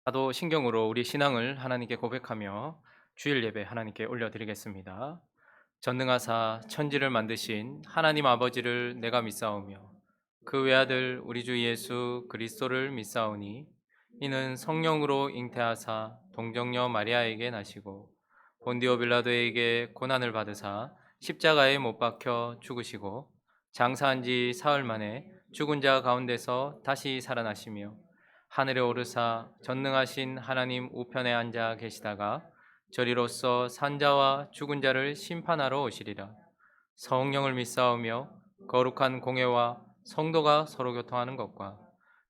사도신경으로 우리 신앙을 하나님께 고백하며 주일 예배 하나님께 올려드리겠습니다. 전능하사 천지를 만드신 하나님 아버지를 내가 믿사오며 그 외아들 우리 주 예수 그리스도를 믿사오니 이는 성령으로 잉태하사 동정녀 마리아에게 나시고 본디오 빌라도에게 고난을 받으사 십자가에 못 박혀 죽으시고 장사한 지 사흘 만에 죽은 자 가운데서 다시 살아나시며 하늘에 오르사 전능하신 하나님 우편에 앉아 계시다가 저리로서 산자와 죽은 자를 심판하러 오시리라. 성령을 믿사오며 거룩한 공회와 성도가 서로 교통하는 것과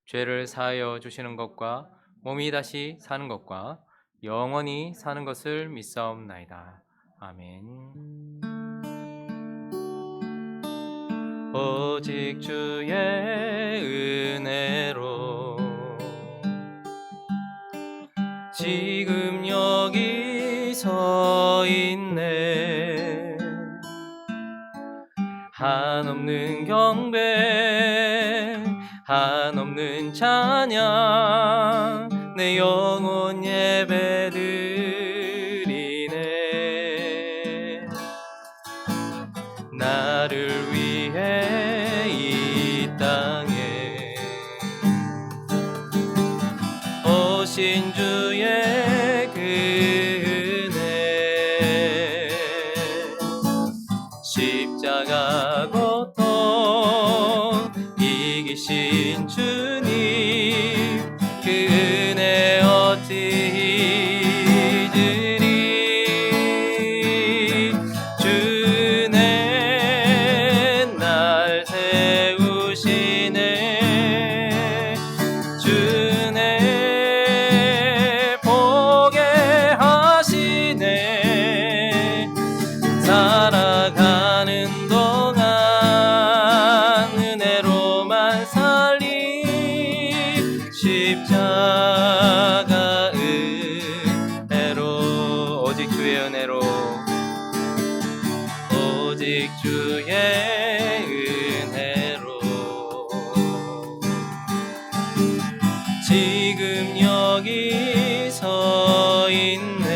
죄를 사하여 주시는 것과 몸이 다시 사는 것과 영원히 사는 것을 믿사옵나이다. 아멘. 오직 주의 은혜로 지금 여기 서 있네. 한없는 경배 한없는 찬양 내 영혼 예배드리네. 나를 위해 이 땅에 오신 주의 그 은혜 십자가 고통 이기신 주님 그 은혜 어찌 잊으리. 주네 날 세우시네. 주네 보게 하시네. 살아가는 동안 은혜로만 살리. 십자가 은혜로 오직 주의 은혜로 오직 주의 은혜로 지금 여기 서 있네.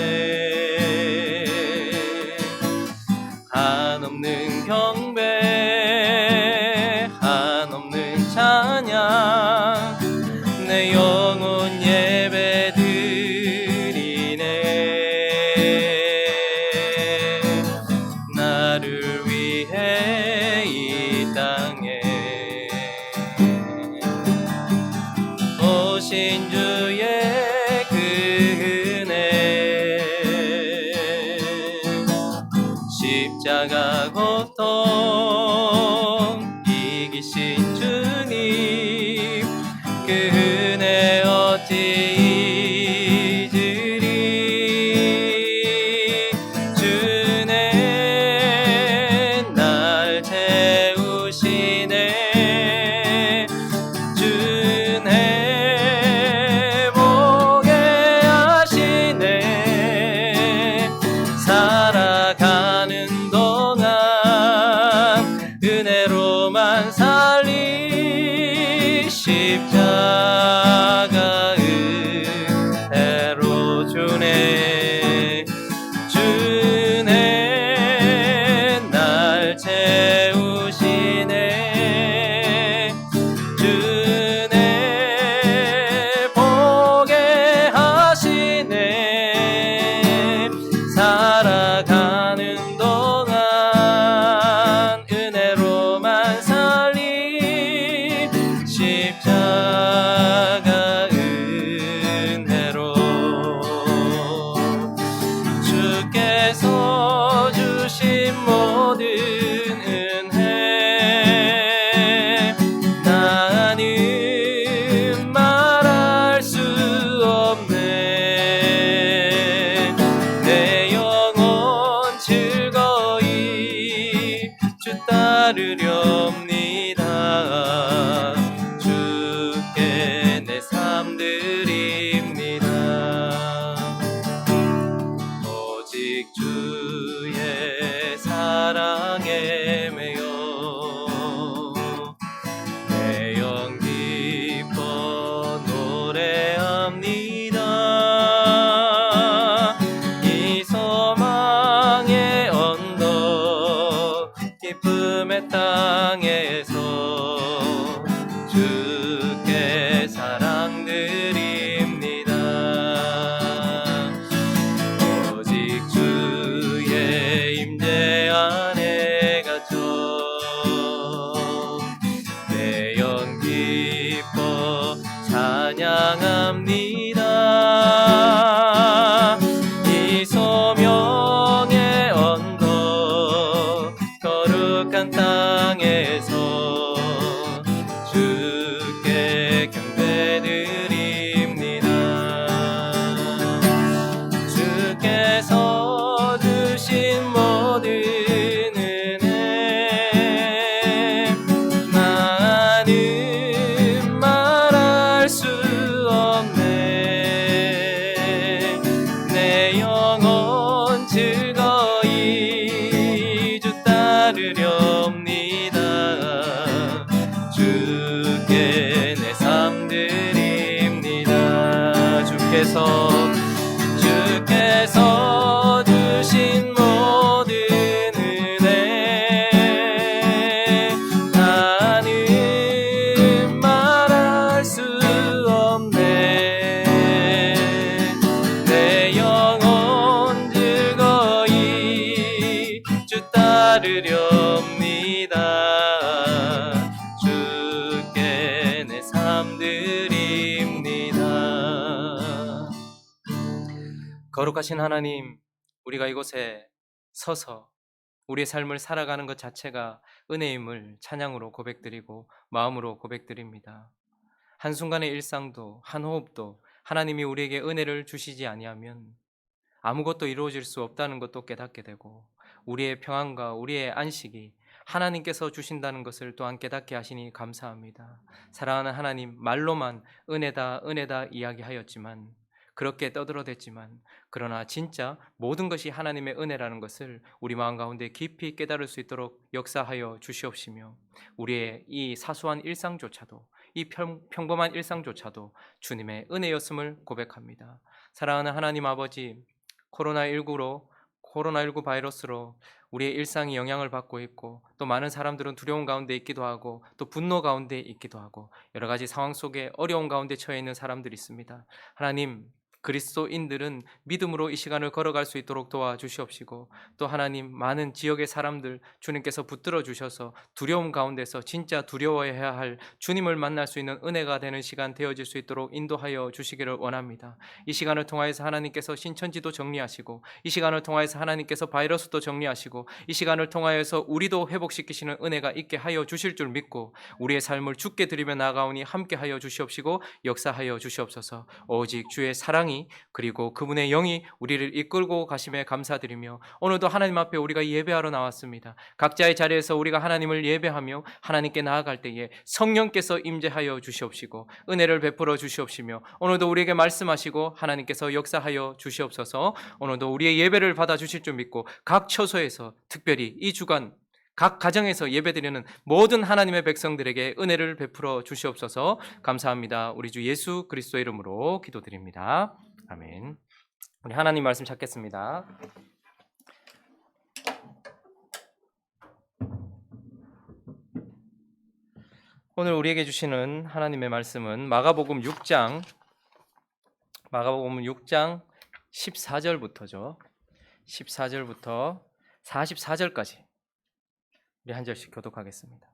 한없는 경배 한없는 찬양 내 영혼 예배드리네. 나를 위해 이 땅에 오신 주의 그 은혜 십자가 고통 이기신 주님 그 은혜 어찌 잊으리. 주네 날 채우시네. 주네 보게 하시네. 살아가는 동안 은혜로만 살리. 십자가 은혜로 이 소명의 언덕 거룩한 땅에서 주께 경배드립니다. 주께서 주신 모든 은혜 나는 말할 수 없네. 내 영혼 즐거이 주 따르렵니다. 주께 내 삶 드립니다. 주께서 주신 모든 은혜 나는 말할 수 없네. 내 영혼 즐거이 주 따르렵니다. 주께 내 삶 드립니다. 거룩하신 하나님, 우리가 이곳에 서서 우리의 삶을 살아가는 것 자체가 은혜임을 찬양으로 고백드리고 마음으로 고백드립니다. 한순간의 일상도 한 호흡도 하나님이 우리에게 은혜를 주시지 아니하면 아무것도 이루어질 수 없다는 것도 깨닫게 되고, 우리의 평안과 우리의 안식이 하나님께서 주신다는 것을 또한 깨닫게 하시니 감사합니다. 사랑하는 하나님, 말로만 은혜다 은혜다 이야기하였지만, 그렇게 떠들어댔지만, 그러나 진짜 모든 것이 하나님의 은혜라는 것을 우리 마음 가운데 깊이 깨달을 수 있도록 역사하여 주시옵시며, 우리의 이 사소한 일상조차도, 이 평범한 일상조차도 주님의 은혜였음을 고백합니다. 사랑하는 하나님 아버지, 코로나19 바이러스로 우리의 일상이 영향을 받고 있고, 또 많은 사람들은 두려움 가운데 있기도 하고, 또 분노 가운데 있기도 하고, 여러 가지 상황 속에 어려운 가운데 처해 있는 사람들이 있습니다. 하나님, 그리스도인들은 믿음으로 이 시간을 걸어갈 수 있도록 도와주시옵시고, 또 하나님, 많은 지역의 사람들 주님께서 붙들어 주셔서 두려움 가운데서 진짜 두려워해야 할 주님을 만날 수 있는 은혜가 되는 시간 되어질 수 있도록 인도하여 주시기를 원합니다. 이 시간을 통하여서 하나님께서 신천지도 정리하시고, 이 시간을 통하여서 하나님께서 바이러스도 정리하시고, 이 시간을 통하여서 우리도 회복시키시는 은혜가 있게 하여 주실 줄 믿고, 우리의 삶을 주께 드리며 나아가오니 함께하여 주시옵시고 역사하여 주시옵소서. 오직 주의 사랑이, 그리고 그분의 영이 우리를 이끌고 가심에 감사드리며, 오늘도 하나님 앞에 우리가 예배하러 나왔습니다. 각자의 자리에서 우리가 하나님을 예배하며 하나님께 나아갈 때에 성령께서 임재하여 주시옵시고 은혜를 베풀어 주시옵시며, 오늘도 우리에게 말씀하시고 하나님께서 역사하여 주시옵소서. 오늘도 우리의 예배를 받아 주실 줄 믿고, 각 처소에서 특별히 이 주간 각 가정에서 예배드리는 모든 하나님의 백성들에게 은혜를 베풀어 주시옵소서. 감사합니다. 우리 주 예수 그리스도의 이름으로 기도드립니다. 아멘. 우리 하나님 말씀 찾겠습니다. 오늘 우리에게 주시는 하나님의 말씀은 마가복음 6장 14절부터죠. 14절부터 44절까지 우리 한 절씩 교독하겠습니다.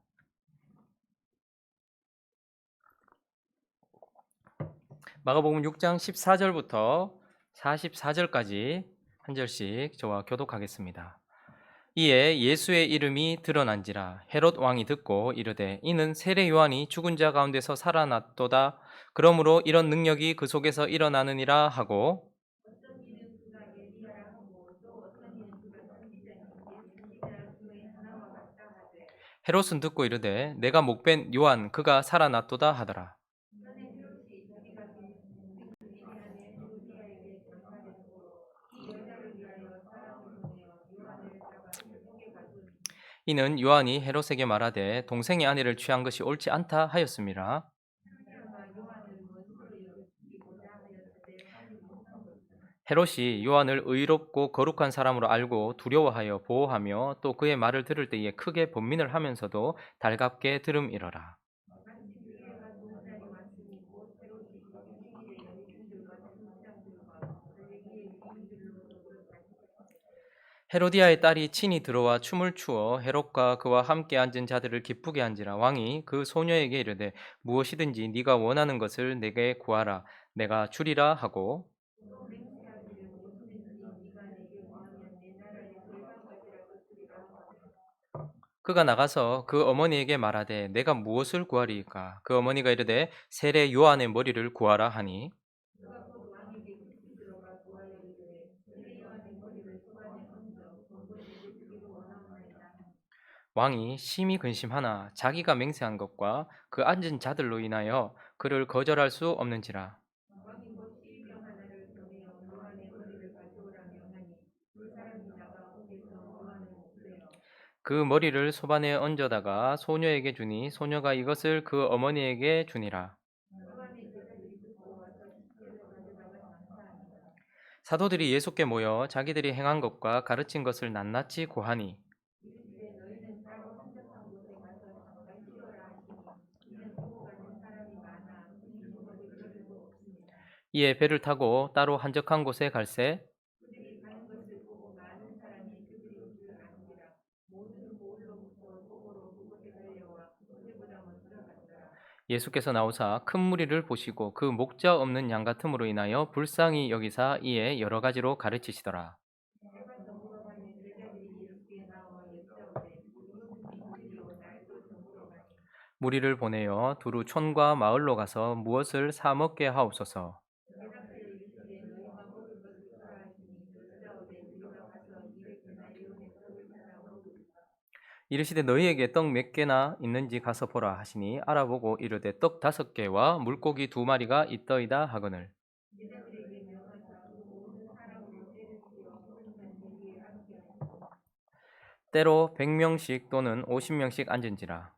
마가복음 6장 14절부터 44절까지 한 절씩 저와 교독하겠습니다. 이에 예수의 이름이 드러난지라 헤롯 왕이 듣고 이르되 이는 세례 요한이 죽은 자 가운데서 살아났도다. 그러므로 이런 능력이 그 속에서 일어나느니라 하고, 헤롯은 듣고 이르되 내가 목벤 요한 그가 살아났도다 하더라. 이는 요한이 헤롯에게 말하되 동생의 아내를 취한 것이 옳지 않다 하였음이라. 헤롯이 요한을 의롭고 거룩한 사람으로 알고 두려워하여 보호하며 또 그의 말을 들을 때에 크게 번민을 하면서도 달갑게 들음이러라. 헤로디아의 딸이 친히 들어와 춤을 추어 헤롯과 그와 함께 앉은 자들을 기쁘게 한지라. 왕이 그 소녀에게 이르되 무엇이든지 네가 원하는 것을 내게 구하라. 내가 주리라 하고 그가 나가서 그 어머니에게 말하되 내가 무엇을 구하리이까? 그 어머니가 이르되 세례 요한의 머리를 구하라 하니 왕이 심히 근심하나 자기가 맹세한 것과 그 앉은 자들로 인하여 그를 거절할 수 없는지라. 그 머리를 소반에 얹어다가 소녀에게 주니 소녀가 이것을 그 어머니에게 주니라. 사도들이 예수께 모여 자기들이 행한 것과 가르친 것을 낱낱이 고하니 이에 배를 타고 따로 한적한 곳에 갈새 예수께서 나오사 큰 무리를 보시고 그 목자 없는 양 같음으로 인하여 불쌍히 여기사 이에 여러 가지로 가르치시더라. 무리를 보내어 두루 촌과 마을로 가서 무엇을 사 먹게 하옵소서. 이르시되 너희에게 떡 몇 개나 있는지 가서 보라 하시니 알아보고 이르되 떡 5개와 물고기 2마리가 있더이다 하거늘. 때로 100명씩 또는 50명씩 앉은지라.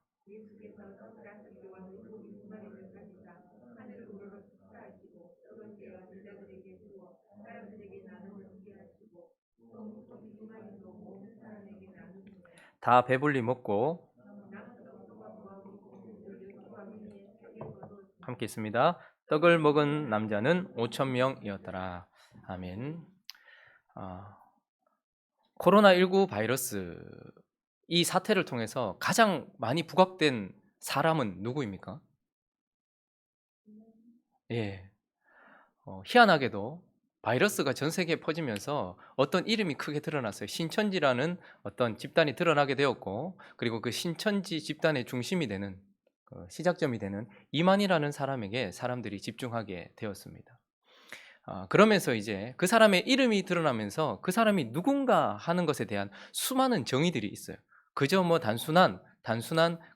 다 배불리 먹고 함께 있습니다. 떡을 먹은 남자는 5,000명이었더라. 아멘. 코로나19 바이러스 이 사태를 통해서 가장 많이 부각된 사람은 누구입니까? 예. 희한하게도 바이러스가 전 세계에 퍼지면서 어떤 이름이 크게 드러났어요. 신천지라는 어떤 집단이 드러나게 되었고, 그리고 그 신천지 집단의 중심이 되는 시작점이 되는 이만희라는 사람에게 사람들이 집중하게 되었습니다. 그러면서 이제 그 사람의 이름이 드러나면서 그 사람이 누군가 하는 것에 대한 수많은 정의들이 있어요. 그저 뭐 단순한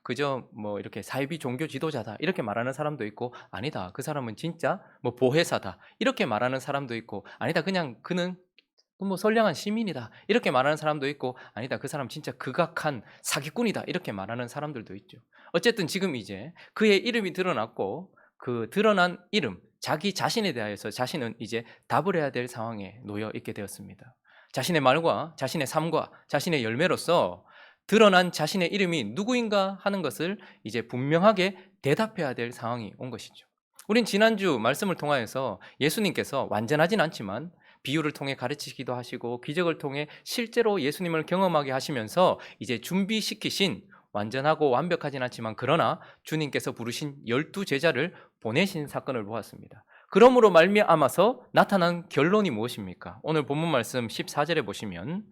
그저 뭐 이렇게 사이비 종교 지도자다 이렇게 말하는 사람도 있고, 아니다 그 사람은 진짜 뭐 보혜사다 이렇게 말하는 사람도 있고, 아니다 그냥 그는 뭐 선량한 시민이다 이렇게 말하는 사람도 있고, 아니다 그 사람 진짜 극악한 사기꾼이다 이렇게 말하는 사람들도 있죠. 어쨌든 지금 이제 그의 이름이 드러났고, 그 드러난 이름 자기 자신에 대하여서 자신은 이제 답을 해야 될 상황에 놓여 있게 되었습니다. 자신의 말과 자신의 삶과 자신의 열매로서 드러난 자신의 이름이 누구인가 하는 것을 이제 분명하게 대답해야 될 상황이 온 것이죠. 우린 지난주 말씀을 통하여서 예수님께서 완전하진 않지만 비유를 통해 가르치기도 하시고 기적을 통해 실제로 예수님을 경험하게 하시면서 이제 준비시키신, 완전하고 완벽하진 않지만 그러나 주님께서 부르신 12제자를 보내신 사건을 보았습니다. 그러므로 말미암아서 나타난 결론이 무엇입니까? 오늘 본문 말씀 14절에 보시면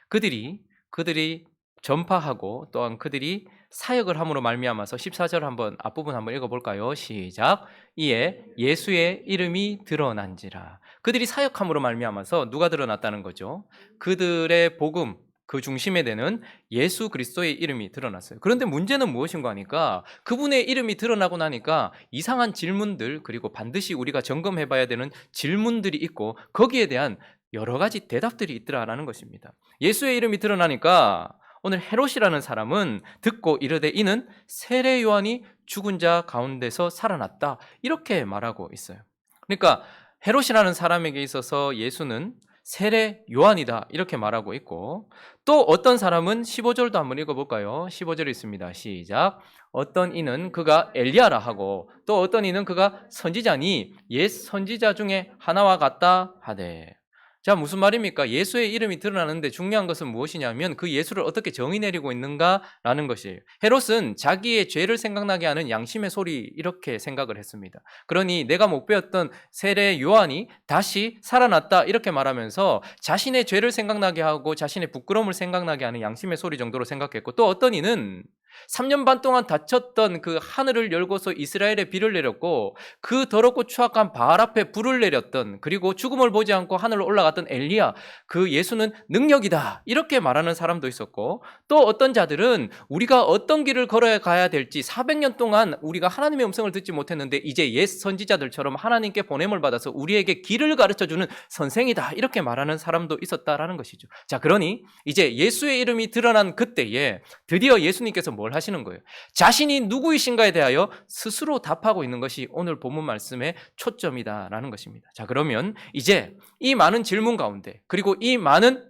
그들이 전파하고 또한 그들이 사역을 함으로 말미암아서 14절 한번 앞부분 한번 읽어볼까요? 시작. 이에 예수의 이름이 드러난지라. 그들이 사역함으로 말미암아서 누가 드러났다는 거죠? 그들의 복음 그 중심에 되는 예수 그리스도의 이름이 드러났어요. 그런데 문제는 무엇인가 하니까 그분의 이름이 드러나고 나니까 이상한 질문들, 그리고 반드시 우리가 점검해 봐야 되는 질문들이 있고 거기에 대한 여러 가지 대답들이 있더라라는 것입니다. 예수의 이름이 드러나니까 오늘 헤롯이라는 사람은 듣고 이르되 이는 세례 요한이 죽은 자 가운데서 살아났다 이렇게 말하고 있어요. 그러니까 헤롯이라는 사람에게 있어서 예수는 세례 요한이다 이렇게 말하고 있고, 또 어떤 사람은 15절도 한번 읽어볼까요? 15절이 있습니다. 시작. 어떤 이는 그가 엘리야라 하고 또 어떤 이는 그가 선지자니 옛 선지자 중에 하나와 같다 하되. 자, 무슨 말입니까? 예수의 이름이 드러나는데 중요한 것은 무엇이냐면 그 예수를 어떻게 정의 내리고 있는가라는 것이에요. 헤롯은 자기의 죄를 생각나게 하는 양심의 소리 이렇게 생각을 했습니다. 그러니 내가 못 배웠던 세례 요한이 다시 살아났다 이렇게 말하면서 자신의 죄를 생각나게 하고 자신의 부끄러움을 생각나게 하는 양심의 소리 정도로 생각했고, 또 어떤 이는 3년 반 동안 닫혔던 그 하늘을 열고서 이스라엘에 비를 내렸고 그 더럽고 추악한 바알 앞에 불을 내렸던, 그리고 죽음을 보지 않고 하늘로 올라갔던 엘리야, 그 예수는 능력이다 이렇게 말하는 사람도 있었고, 또 어떤 자들은 우리가 어떤 길을 걸어가야 될지 400년 동안 우리가 하나님의 음성을 듣지 못했는데 이제 옛 선지자들처럼 하나님께 보냄을 받아서 우리에게 길을 가르쳐주는 선생이다 이렇게 말하는 사람도 있었다라는 것이죠. 자, 그러니 이제 예수의 이름이 드러난 그때에 드디어 예수님께서 뭘 하시는 거예요? 자신이 누구이신가에 대하여 스스로 답하고 있는 것이 오늘 본문 말씀의 초점이다라는 것입니다. 자, 그러면 이제 이 많은 질문 가운데, 그리고 이 많은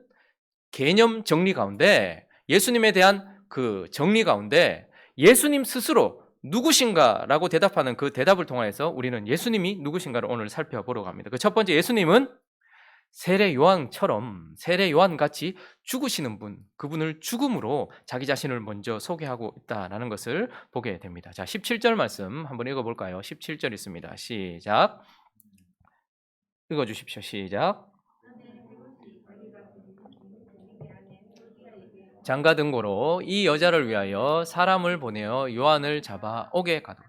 개념 정리 가운데, 예수님에 대한 그 정리 가운데 예수님 스스로 누구신가라고 대답하는 그 대답을 통해서 우리는 예수님이 누구신가를 오늘 살펴보러 갑니다. 그 첫 번째, 예수님은 세례 요한처럼, 세례 요한같이 죽으시는 분, 그분을 죽음으로 자기 자신을 먼저 소개하고 있다는 것을 보게 됩니다. 자, 17절 말씀 한번 읽어볼까요? 17절 있습니다. 시작. 읽어주십시오. 시작. 장가 등고로 이 여자를 위하여 사람을 보내어 요한을 잡아 오게 가도.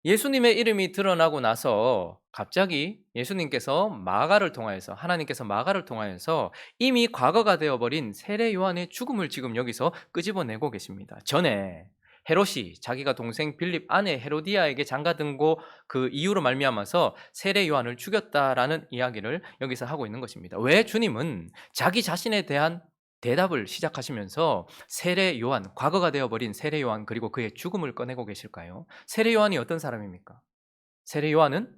예수님의 이름이 드러나고 나서 갑자기 예수님께서 마가를 통하여서, 하나님께서 마가를 통하여서 이미 과거가 되어버린 세례 요한의 죽음을 지금 여기서 끄집어내고 계십니다. 전에 헤롯이 자기가 동생 빌립 아내 헤로디아에게 장가든고 그 이유로 말미암아서 세례 요한을 죽였다라는 이야기를 여기서 하고 있는 것입니다. 왜 주님은 자기 자신에 대한 대답을 시작하시면서 세례 요한, 과거가 되어버린 세례 요한 그리고 그의 죽음을 꺼내고 계실까요? 세례 요한이 어떤 사람입니까? 세례 요한은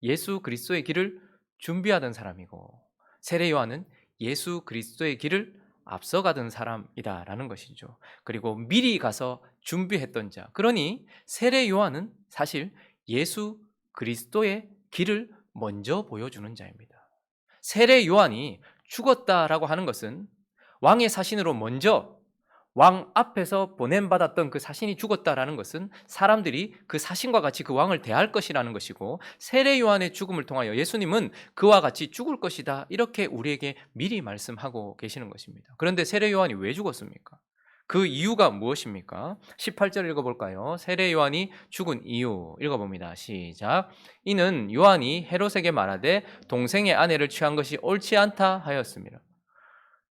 예수 그리스도의 길을 준비하던 사람이고, 세례 요한은 예수 그리스도의 길을 앞서가던 사람이다라는 것이죠. 그리고 미리 가서 준비했던 자. 그러니 세례 요한은 사실 예수 그리스도의 길을 먼저 보여주는 자입니다. 세례 요한이 죽었다라고 하는 것은 왕의 사신으로 먼저 왕 앞에서 보냄받았던 그 사신이 죽었다라는 것은 사람들이 그 사신과 같이 그 왕을 대할 것이라는 것이고, 세례 요한의 죽음을 통하여 예수님은 그와 같이 죽을 것이다 이렇게 우리에게 미리 말씀하고 계시는 것입니다. 그런데 세례 요한이 왜 죽었습니까? 그 이유가 무엇입니까? 18절 읽어볼까요? 세례 요한이 죽은 이유 읽어봅니다. 시작. 이는 요한이 헤롯에게 말하되 동생의 아내를 취한 것이 옳지 않다 하였습니다.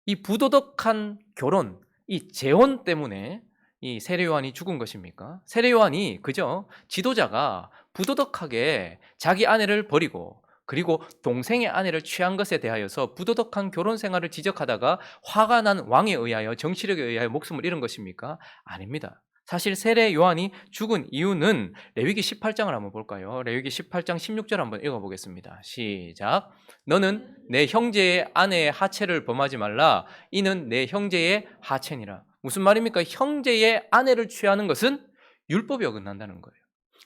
이 부도덕한 결혼, 이 재혼 때문에 이 세례 요한이 죽은 것입니까? 세례 요한이 그저 지도자가 부도덕하게 자기 아내를 버리고 그리고 동생의 아내를 취한 것에 대하여서 부도덕한 결혼 생활을 지적하다가 화가 난 왕에 의하여, 정치력에 의하여 목숨을 잃은 것입니까? 아닙니다. 사실 세례 요한이 죽은 이유는 레위기 18장을 한번 볼까요? 레위기 18장 16절 한번 읽어보겠습니다. 시작. 너는 내 형제의 아내의 하체를 범하지 말라. 이는 내 형제의 하체니라. 무슨 말입니까? 형제의 아내를 취하는 것은 율법이 어긋난다는 거예요.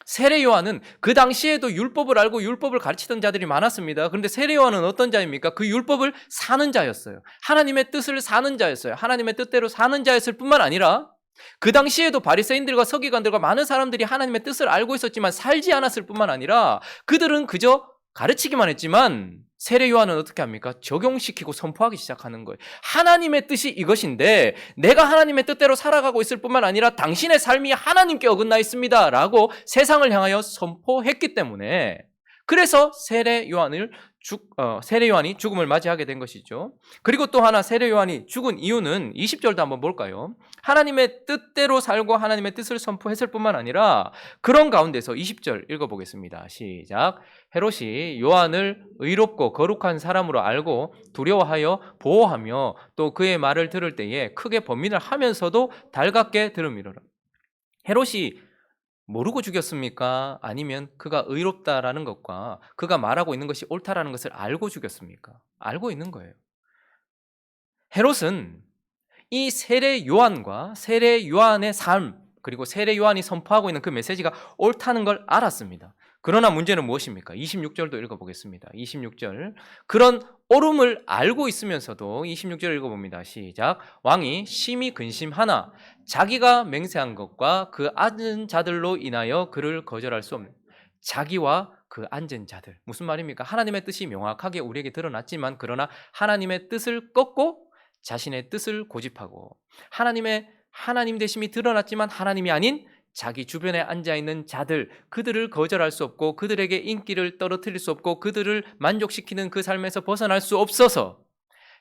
세례 요한은 그 당시에도 율법을 알고 율법을 가르치던 자들이 많았습니다. 그런데 세례 요한은 어떤 자입니까? 그 율법을 사는 자였어요. 하나님의 뜻을 사는 자였어요. 하나님의 뜻대로 사는 자였을 뿐만 아니라 그 당시에도 바리새인들과 서기관들과 많은 사람들이 하나님의 뜻을 알고 있었지만 살지 않았을 뿐만 아니라 그들은 그저 가르치기만 했지만 세례 요한은 어떻게 합니까? 적용시키고 선포하기 시작하는 거예요. 하나님의 뜻이 이것인데 내가 하나님의 뜻대로 살아가고 있을 뿐만 아니라 당신의 삶이 하나님께 어긋나 있습니다 라고 세상을 향하여 선포했기 때문에, 그래서 세례 요한이 죽음을 맞이하게 된 것이죠. 그리고 또 하나, 세례 요한이 죽은 이유는 20절도 한번 볼까요? 하나님의 뜻대로 살고 하나님의 뜻을 선포했을 뿐만 아니라 그런 가운데서 20절 읽어보겠습니다. 시작. 헤롯이 요한을 의롭고 거룩한 사람으로 알고 두려워하여 보호하며 또 그의 말을 들을 때에 크게 번민을 하면서도 달갑게 들음이로라. 헤롯이 모르고 죽였습니까? 아니면 그가 의롭다라는 것과 그가 말하고 있는 것이 옳다라는 것을 알고 죽였습니까? 알고 있는 거예요. 헤롯은 이 세례 요한과 세례 요한의 삶, 그리고 세례 요한이 선포하고 있는 그 메시지가 옳다는 걸 알았습니다. 그러나 문제는 무엇입니까? 26절도 읽어보겠습니다. 26절. 그런 옳음을 알고 있으면서도 26절 읽어봅니다. 시작. 왕이 심히 근심하나 자기가 맹세한 것과 그 앉은 자들로 인하여 그를 거절할 수 없는, 자기와 그 앉은 자들. 무슨 말입니까? 하나님의 뜻이 명확하게 우리에게 드러났지만 그러나 하나님의 뜻을 꺾고 자신의 뜻을 고집하고, 하나님 되심이 드러났지만 하나님이 아닌 자기 주변에 앉아있는 자들, 그들을 거절할 수 없고 그들에게 인기를 떨어뜨릴 수 없고 그들을 만족시키는 그 삶에서 벗어날 수 없어서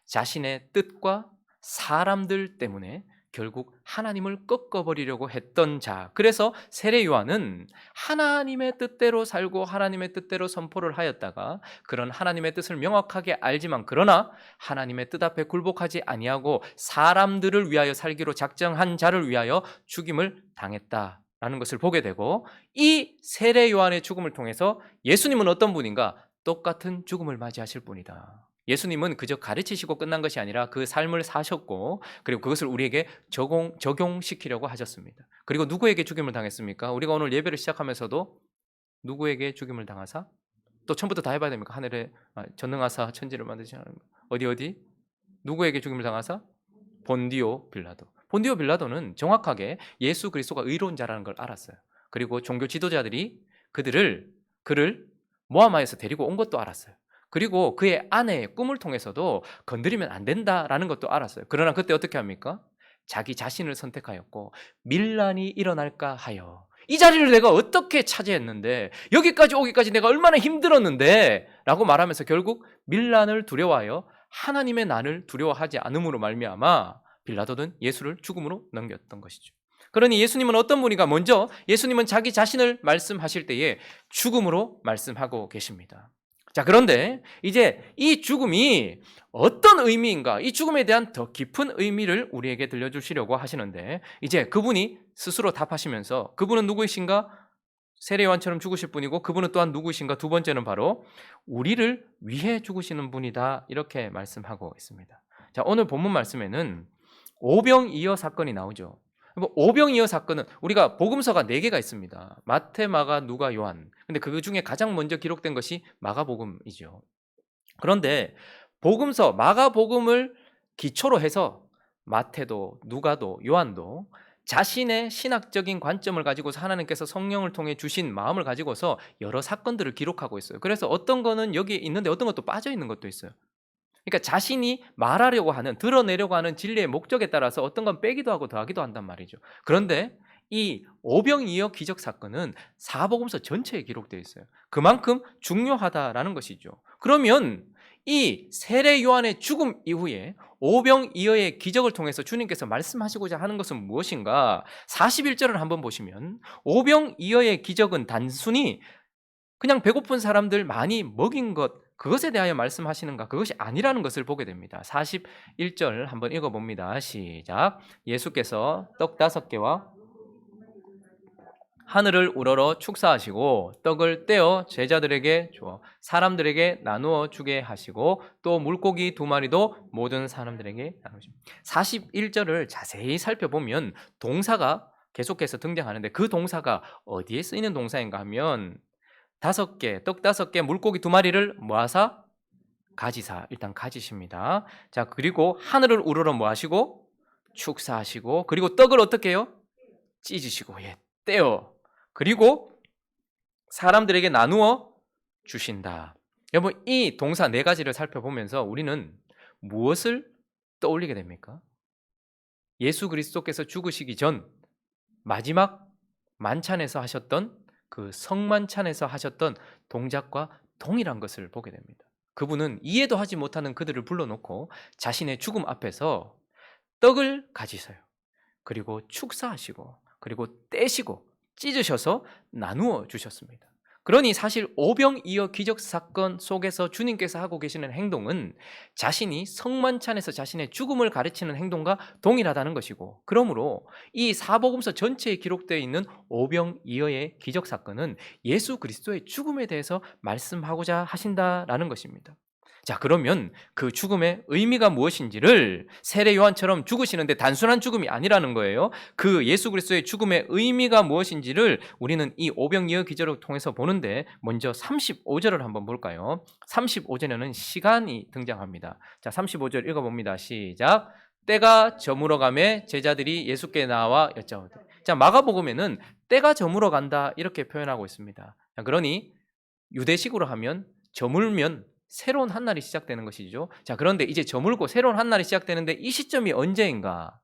자신의 뜻과 사람들 때문에 결국 하나님을 꺾어버리려고 했던 자. 그래서 세례 요한은 하나님의 뜻대로 살고 하나님의 뜻대로 선포를 하였다가 그런 하나님의 뜻을 명확하게 알지만 그러나 하나님의 뜻 앞에 굴복하지 아니하고 사람들을 위하여 살기로 작정한 자를 위하여 죽임을 당했다라는 것을 보게 되고, 이 세례 요한의 죽음을 통해서 예수님은 어떤 분인가? 똑같은 죽음을 맞이하실 분이다. 예수님은 그저 가르치시고 끝난 것이 아니라 그 삶을 사셨고 그리고 그것을 우리에게 적용시키려고 하셨습니다. 그리고 누구에게 죽임을 당했습니까? 우리가 오늘 예배를 시작하면서도 누구에게 죽임을 당하사? 또 처음부터 다 해봐야 됩니까? 하늘에 전능하사 천지를 만드시는 어디? 누구에게 죽임을 당하사? 본디오 빌라도. 본디오 빌라도는 정확하게 예수 그리스도가 의로운 자라는 걸 알았어요. 그리고 종교 지도자들이 그를 모함하여서 데리고 온 것도 알았어요. 그리고 그의 아내의 꿈을 통해서도 건드리면 안 된다라는 것도 알았어요. 그러나 그때 어떻게 합니까? 자기 자신을 선택하였고 밀란이 일어날까 하여, 이 자리를 내가 어떻게 차지했는데, 여기까지 오기까지 내가 얼마나 힘들었는데 라고 말하면서 결국 밀란을 두려워하여 하나님의 난을 두려워하지 않음으로 말미암아 빌라도는 예수를 죽음으로 넘겼던 것이죠. 그러니 예수님은 어떤 분인가? 먼저 예수님은 자기 자신을 말씀하실 때에 죽음으로 말씀하고 계십니다. 자, 그런데 이제 이 죽음이 어떤 의미인가, 이 죽음에 대한 더 깊은 의미를 우리에게 들려주시려고 하시는데, 이제 그분이 스스로 답하시면서 그분은 누구이신가? 세례 요한처럼 죽으실 분이고 그분은 또한 누구이신가? 두 번째는 바로 우리를 위해 죽으시는 분이다, 이렇게 말씀하고 있습니다. 자, 오늘 본문 말씀에는 오병이어 사건이 나오죠. 오병이어 사건은 우리가 복음서가 4개가 있습니다. 마태, 마가, 누가, 요한. 근데 그 중에 가장 먼저 기록된 것이 마가복음이죠. 그런데 복음서 마가복음을 기초로 해서 마태도 누가도 요한도 자신의 신학적인 관점을 가지고서 하나님께서 성령을 통해 주신 마음을 가지고서 여러 사건들을 기록하고 있어요. 그래서 어떤 거는 여기에 있는데 어떤 것도 빠져 있는 것도 있어요. 그러니까 자신이 말하려고 하는, 드러내려고 하는 진리의 목적에 따라서 어떤 건 빼기도 하고 더하기도 한단 말이죠. 그런데 이 오병이어 기적 사건은 사복음서 전체에 기록되어 있어요. 그만큼 중요하다라는 것이죠. 그러면 이 세례 요한의 죽음 이후에 오병이어의 기적을 통해서 주님께서 말씀하시고자 하는 것은 무엇인가? 41절을 한번 보시면 오병이어의 기적은 단순히 그냥 배고픈 사람들 많이 먹인 것, 그것에 대하여 말씀하시는가? 그것이 아니라는 것을 보게 됩니다. 41절 한번 읽어봅니다. 시작. 예수께서 떡 5개와 하늘을 우러러 축사하시고 떡을 떼어 제자들에게 주어 사람들에게 나누어 주게 하시고 또 물고기 2마리도 모든 사람들에게 나누십니다. 41절을 자세히 살펴보면 동사가 계속해서 등장하는데 그 동사가 어디에 쓰이는 동사인가 하면 5개, 떡 5개, 물고기 2마리를 모아사 가지사, 일단 가지십니다. 자, 그리고 하늘을 우러러 뭐 하시고 축사하시고, 그리고 떡을 어떻게 해요? 찢으시고, 떼어, 그리고 사람들에게 나누어 주신다. 여러분, 이 동사 4가지를 살펴보면서 우리는 무엇을 떠올리게 됩니까? 예수 그리스도께서 죽으시기 전 마지막 만찬에서 하셨던 그 성만찬에서 하셨던 동작과 동일한 것을 보게 됩니다. 그분은 이해도 하지 못하는 그들을 불러놓고 자신의 죽음 앞에서 떡을 가지세요. 그리고 축사하시고 그리고 떼시고 찢으셔서 나누어 주셨습니다. 그러니 사실 오병이어 기적 사건 속에서 주님께서 하고 계시는 행동은 자신이 성만찬에서 자신의 죽음을 가르치는 행동과 동일하다는 것이고, 그러므로 이 사복음서 전체에 기록되어 있는 오병이어의 기적 사건은 예수 그리스도의 죽음에 대해서 말씀하고자 하신다라는 것입니다. 자, 그러면 그 죽음의 의미가 무엇인지를 세례 요한처럼 죽으시는데 단순한 죽음이 아니라는 거예요. 그 예수 그리스도의 죽음의 의미가 무엇인지를 우리는 이 오병이어 기적을 통해서 보는데, 먼저 35절을 한번 볼까요? 35절에는 시간이 등장합니다. 자, 35절 읽어봅니다. 시작. 때가 저물어 가매 제자들이 예수께 나와 여짜오되. 자, 마가복음에는 때가 저물어 간다 이렇게 표현하고 있습니다. 자, 그러니 유대식으로 하면 저물면 새로운 한 날이 시작되는 것이죠. 자, 그런데 이제 저물고 새로운 한 날이 시작되는데 이 시점이 언제인가?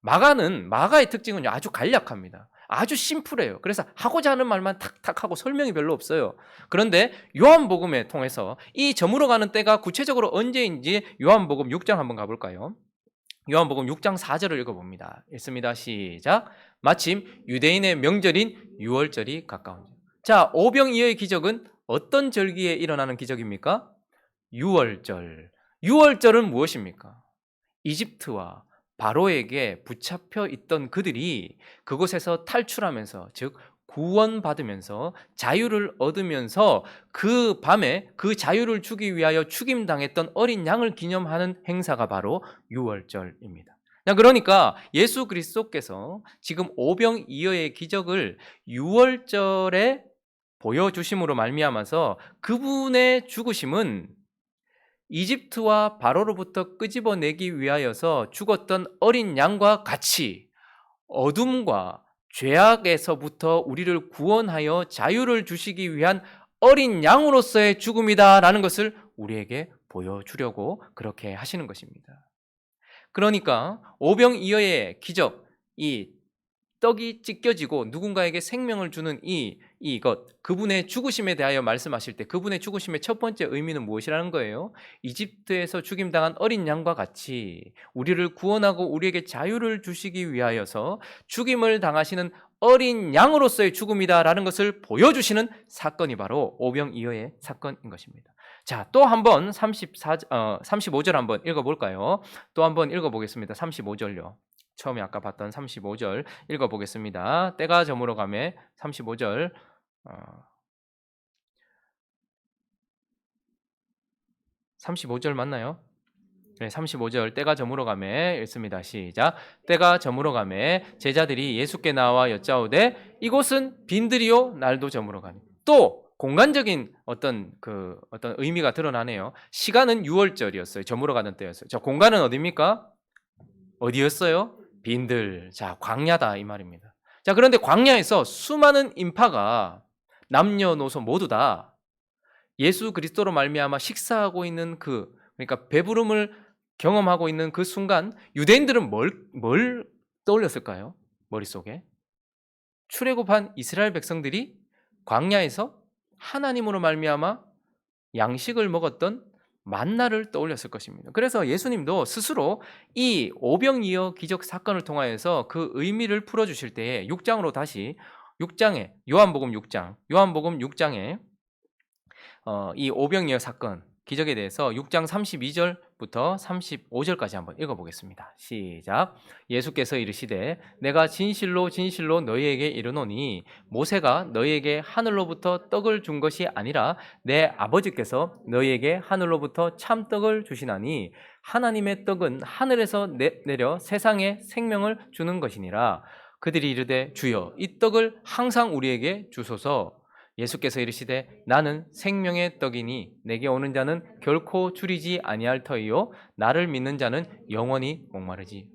마가의 특징은 아주 간략합니다. 아주 심플해요. 그래서 하고자 하는 말만 탁탁 하고 설명이 별로 없어요. 그런데 요한복음에 통해서 이 저물어 가는 때가 구체적으로 언제인지 요한복음 6장 한번 가볼까요? 요한복음 6장 4절을 읽어봅니다. 읽습니다. 시작. 마침 유대인의 명절인 유월절이 가까운. 자, 오병이어의 기적은 어떤 절기에 일어나는 기적입니까? 유월절. 유월절은 무엇입니까? 이집트와 바로에게 붙잡혀 있던 그들이 그곳에서 탈출하면서, 즉 구원받으면서 자유를 얻으면서 그 밤에 그 자유를 주기 위하여 죽임당했던 어린 양을 기념하는 행사가 바로 유월절입니다. 그러니까 예수 그리스도께서 지금 오병이어의 기적을 유월절에 보여주심으로 말미암아서 그분의 죽으심은 이집트와 바로로부터 끄집어내기 위하여서 죽었던 어린 양과 같이 어둠과 죄악에서부터 우리를 구원하여 자유를 주시기 위한 어린 양으로서의 죽음이다라는 것을 우리에게 보여주려고 그렇게 하시는 것입니다. 그러니까 오병이어의 기적, 이 떡이 찢겨지고 누군가에게 생명을 주는 이것, 그분의 죽으심에 대하여 말씀하실 때 그분의 죽으심의 첫 번째 의미는 무엇이라는 거예요? 이집트에서 죽임당한 어린 양과 같이 우리를 구원하고 우리에게 자유를 주시기 위하여서 죽임을 당하시는 어린 양으로서의 죽음이다라는 것을 보여주시는 사건이 바로 오병이어의 사건인 것입니다. 자, 또 한번 35절 한번 읽어볼까요? 또 한번 읽어보겠습니다. 35절요. 처음에 아까 봤던 35절 읽어보겠습니다. 때가 저물어 가매 35절 35절 맞나요? 네, 35절 때가 저물어 가매 읽습니다. 시작. 때가 저물어 가매 제자들이 예수께 나와 여짜오되 이곳은 빈들이요 날도 저물어 가니. 또 공간적인 어떤 의미가 드러나네요. 시간은 유월절이었어요. 저물어 가는 때였어요. 자, 공간은 어디입니까? 어디였어요? 빈들. 자, 광야다 이 말입니다. 자, 그런데 광야에서 수많은 인파가 남녀노소 모두 다 예수 그리스도로 말미암아 식사하고 있는 그러니까 배부름을 경험하고 있는 그 순간 유대인들은 뭘 떠올렸을까요? 머릿속에 출애굽한 이스라엘 백성들이 광야에서 하나님으로 말미암아 양식을 먹었던 만나를 떠올렸을 것입니다. 그래서 예수님도 스스로 이 오병이어 기적 사건을 통하여서 그 의미를 풀어주실 때에 6장으로 다시 6장에 요한복음 6장에 이 오병이어 사건 기적에 대해서 6장 32절부터 35절까지 한번 읽어보겠습니다. 시작. 예수께서 이르시되 내가 진실로 진실로 너희에게 이르노니 모세가 너희에게 하늘로부터 떡을 준 것이 아니라 내 아버지께서 너희에게 하늘로부터 참떡을 주시나니 하나님의 떡은 하늘에서 내려 세상에 생명을 주는 것이니라. 그들이 이르되 주여 이 떡을 항상 우리에게 주소서. 예수께서 이르시되 나는 생명의 떡이니 내게 오는 자는 결코 줄이지 아니할 터이요 나를 믿는 자는 영원히 목마르지.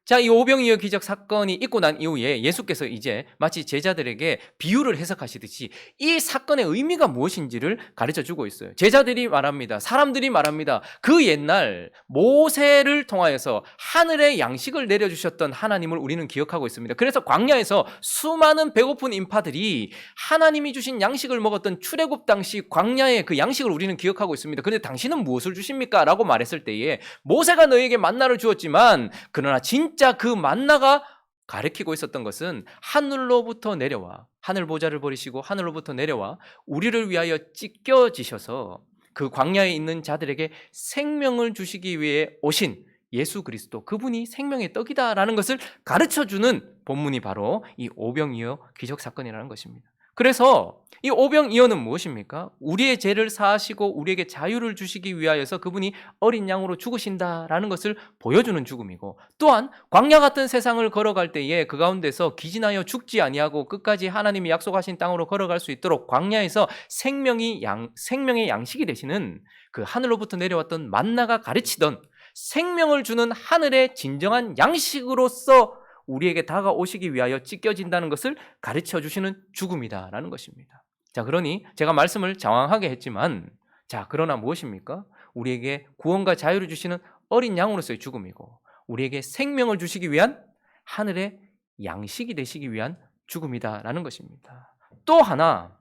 자, 이 오병이어 기적 사건이 있고 난 이후에 예수께서 이제 마치 제자들에게 비유를 해석하시듯이 이 사건의 의미가 무엇인지를 가르쳐주고 있어요. 제자들이 말합니다. 사람들이 말합니다. 그 옛날 모세를 통하여서 하늘의 양식을 내려주셨던 하나님을 우리는 기억하고 있습니다. 그래서 광야에서 수많은 배고픈 인파들이 하나님이 주신 양식을 먹었던 출애굽 당시 광야의 그 양식을 우리는 기억하고 있습니다. 그런데 당신은 무엇을 주십니까? 라고 말했을 때에 모세가 너에게 만나를 주었지만 그러나 진짜 그 만나가 가리키고 있었던 것은 하늘로부터 내려와 하늘 보좌를 버리시고 하늘로부터 내려와 우리를 위하여 찢겨지셔서 그 광야에 있는 자들에게 생명을 주시기 위해 오신 예수 그리스도, 그분이 생명의 떡이다라는 것을 가르쳐주는 본문이 바로 이 오병이어 기적 사건이라는 것입니다. 그래서 이 오병이어는 무엇입니까? 우리의 죄를 사하시고 우리에게 자유를 주시기 위하여서 그분이 어린 양으로 죽으신다라는 것을 보여주는 죽음이고, 또한 광야 같은 세상을 걸어갈 때에 그 가운데서 기진하여 죽지 아니하고 끝까지 하나님이 약속하신 땅으로 걸어갈 수 있도록 광야에서 생명의 양식이 되시는 그 하늘로부터 내려왔던 만나가 가르치던 생명을 주는 하늘의 진정한 양식으로서 우리에게 다가오시기 위하여 찢겨진다는 것을 가르쳐 주시는 죽음이다라는 것입니다. 자, 그러니 제가 말씀을 장황하게 했지만, 자, 그러나 무엇입니까? 우리에게 구원과 자유를 주시는 어린 양으로서의 죽음이고, 우리에게 생명을 주시기 위한 하늘의 양식이 되시기 위한 죽음이다라는 것입니다. 또 하나,